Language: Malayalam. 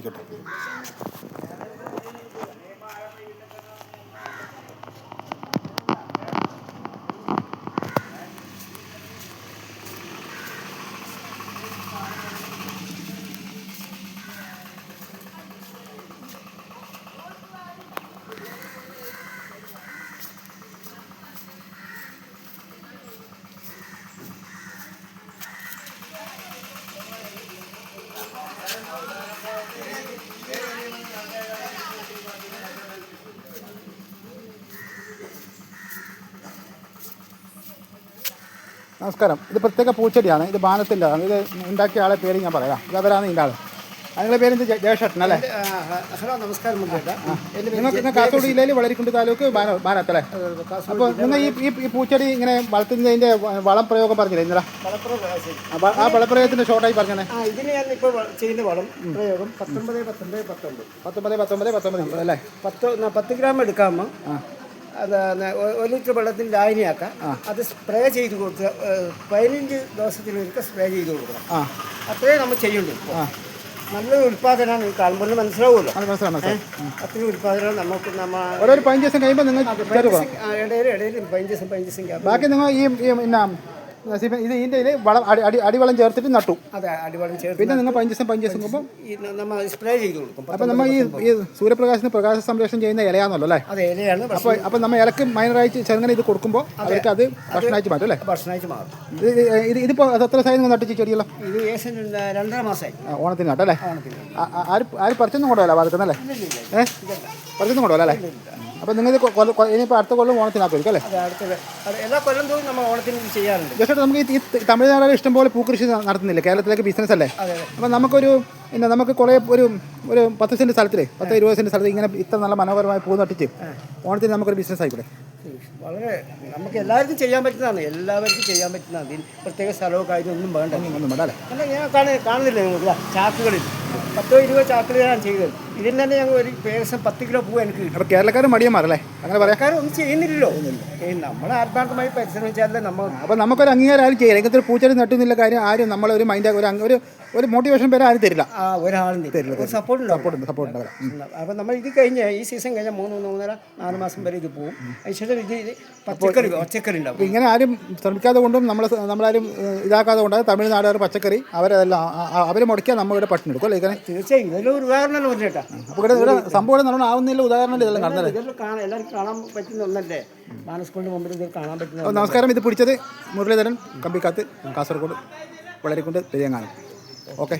ചോദിക്കട്ടെ. നമസ്കാരം. ഇത് പ്രത്യേക പൂച്ചെടിയാണ്. ഇത് ബാനത്തിൻ്റെ ആണ്. ഇത് ഉണ്ടാക്കിയ ആളെ പേര് ഞാൻ പറയാം. ഇത് അവരാണ് ഇതിൻ്റെ ആൾ. അതിൻ്റെ പേര് ജയശേട്ടൻ അല്ലേ? ഹലോ, നമസ്കാരം. നിങ്ങൾ കാസർഗോഡ് ജില്ലയിൽ വളരിക്കുണ്ട് താലൂക്ക് ബാനത്തല്ലേ? അപ്പോൾ നിങ്ങൾ ഈ പൂച്ചെടി ഇങ്ങനെ വളർത്തുന്നതിൻ്റെ വളം പ്രയോഗം പറഞ്ഞില്ലേ ഇന്നലെ? ആ വളപ്രയോഗത്തിൻ്റെ ഷോർട്ടായി പറഞ്ഞേ. ഇതിന് ഞാൻ ഇപ്പോൾ ചെയ്യുന്ന വളം പ്രയോഗം 19 അല്ലേ? 10 ഗ്രാം എടുക്കാമോ? അത് 1 ലിറ്റർ വെള്ളത്തിൽ ലായനിയാക്കാം. അത് സ്പ്രേ ചെയ്ത് കൊടുക്കുക. 15 ദിവസത്തിലൊരിക്കൽ സ്പ്രേ ചെയ്ത് കൊടുക്കണം. അത്രേ നമ്മൾ ചെയ്യുള്ളൂ. നല്ലൊരു ഉൽപ്പാദനമാണ്. കാണുമ്പോൾ മനസ്സിലാവുമല്ലോ. അത്രയും ഉൽപ്പാദനം നമുക്ക് ഒരു 15 ദിവസം കഴിയുമ്പോൾ നിങ്ങൾ ഇടയിൽ 15 ദിവസം ബാക്കി നിങ്ങൾ ഇത് ഇതിൻ്റെ വളം അടിവളം ചേർത്തിട്ട് നട്ടു. അതെ, അടിവളം ചേർത്ത് പിന്നെ നിങ്ങൾ 15 ദിവസം കഴിയുമ്പോൾ നമ്മൾ സ്പ്രേ ചെയ്ത് കൊടുക്കും. അപ്പോൾ നമ്മൾ ഈ സൂര്യപ്രകാശത്തിന് പ്രകാശ സംരക്ഷണം ചെയ്യുന്ന ഇലയാണല്ലോ അല്ലേ? അതെ, ഇലയാണ്. അപ്പോൾ നമ്മൾ ഇലക്ക് മൈനറായിട്ട് ചെറുങ്ങനെ ഇത് കൊടുക്കുമ്പോൾ അവർക്ക് അത് ഭക്ഷണമായിട്ട് മാറ്റും അല്ലേ? ഭക്ഷണമായിട്ട് മാറും. ഇതിപ്പോൾ എത്ര സൈസ് നിങ്ങൾ നട്ടിച്ച് ചെടിയെല്ലാം? ഇത് 2.5 മാസമായി. ഓണത്തിന് നട്ടല്ലേ? ആരും പറിച്ചൊന്നും കൊണ്ടുപോകല വാദക്കുന്നല്ലേ? പറിച്ചൊന്നും കൊണ്ടുപോകല അല്ലേ? അപ്പോൾ നിങ്ങൾ ഇനിയിപ്പോൾ അടുത്ത കൊല്ലം ഓണത്തിനാക്കുമായിരിക്കും അല്ലേ? എല്ലാ കൊല്ലം തോറും നമ്മൾ ഓണത്തിന് ചെയ്യാറുണ്ട്. ജസ്റ്റ് നമുക്ക് ഈ തമിഴ്നാട് ഇഷ്ടംപോലെ പൂക്കൃഷി നടത്തുന്നില്ല, കേരളത്തിലേക്ക് ബിസിനസ് അല്ലേ? അപ്പോൾ നമുക്ക് കുറേ ഒരു 10 സെൻറ്റ് സ്ഥലത്തിൽ 10-20 സെൻറ്റ് സ്ഥലത്ത് ഇങ്ങനെ ഇത്ര നല്ല മനോഹരമായ പൂ നട്ടിച്ച് ഓണത്തിന് നമുക്കൊരു ബിസിനസ് ആയിക്കൂടെ? വളരെ നമുക്ക് എല്ലാവർക്കും ചെയ്യാൻ പറ്റുന്നതാണ്. ഇതിന് പ്രത്യേക സ്ഥലമോ കാര്യം ഒന്നും വേണ്ട. അല്ലേ? അല്ല, ഞാൻ കാണുന്നില്ല നിങ്ങൾക്ക് ചാക്കുകളിൽ 10-20 ചാക്കുകളാണ് ചെയ്തത്. ഇതിന് തന്നെ ഞങ്ങൾ ഒരു ഏകദേശം 10 കിലോ പൂ എനിക്ക് കിട്ടും. അപ്പോൾ കേരളക്കാരും മടിയന്മാരല്ലേ? അങ്ങനെ പറയാൻ ഒന്നും ചെയ്യുന്നില്ലല്ലോ. നമ്മൾ ആത്മാർത്ഥമായി പരിശ്രമിച്ചാലേ നമ്മൾ. അപ്പോൾ നമുക്കൊരു അംഗീകാരം ആരും ചെയ്യില്ല. ഇങ്ങനത്തെ ഒരു പൂച്ചെടി നട്ടുന്നില്ല കാര്യം ആരും നമ്മളൊരു മൈൻഡ് ഒരു മോട്ടിവേഷൻ പേര് ആരും തരില്ല. ഒരാളും തരില്ല. സപ്പോർട്ട് ഉണ്ടാവില്ല. അപ്പോൾ നമ്മൾ ഇത് ഈ സീസൺ കഴിഞ്ഞാൽ 3-4 മാസം വരെ ഇത് പോകും. അതിനുശേഷം ഇത് പച്ചക്കറി ഉണ്ടാവും. ഇങ്ങനെ ആരും ശ്രമിക്കാതെ കൊണ്ടും നമ്മളാരും ഇതാക്കാതെ കൊണ്ടാണ് തമിഴ്നാടുകാർ പച്ചക്കറി അവർ മുടക്കിയാൽ നമ്മളിവിടെ പട്ടിണി എടുക്കും അല്ലേ? തീർച്ചയായും ഇതൊരു ഉദാഹരണമല്ലോ പറഞ്ഞേട്ടാ. അപ്പോൾ ഇവിടെ സംഭവം നല്ലോണം ആവുന്നില്ല. ഉദാഹരണം ഇതെല്ലാം കാണുന്നത് എല്ലാവർക്കും കാണാൻ പറ്റുന്ന ഒന്നല്ലേ? മാനസ്കൂളിൻ്റെ മുമ്പിൽ ഇത് കാണാൻ പറ്റുന്ന. നമസ്കാരം. ഇത് പിടിച്ചത് മുരളീധരൻ കമ്പിക്കാത്ത്, കാസർഗോഡ് വളരിക്കുണ്ട് പെരിയങ്ങാനം. ഓക്കെ.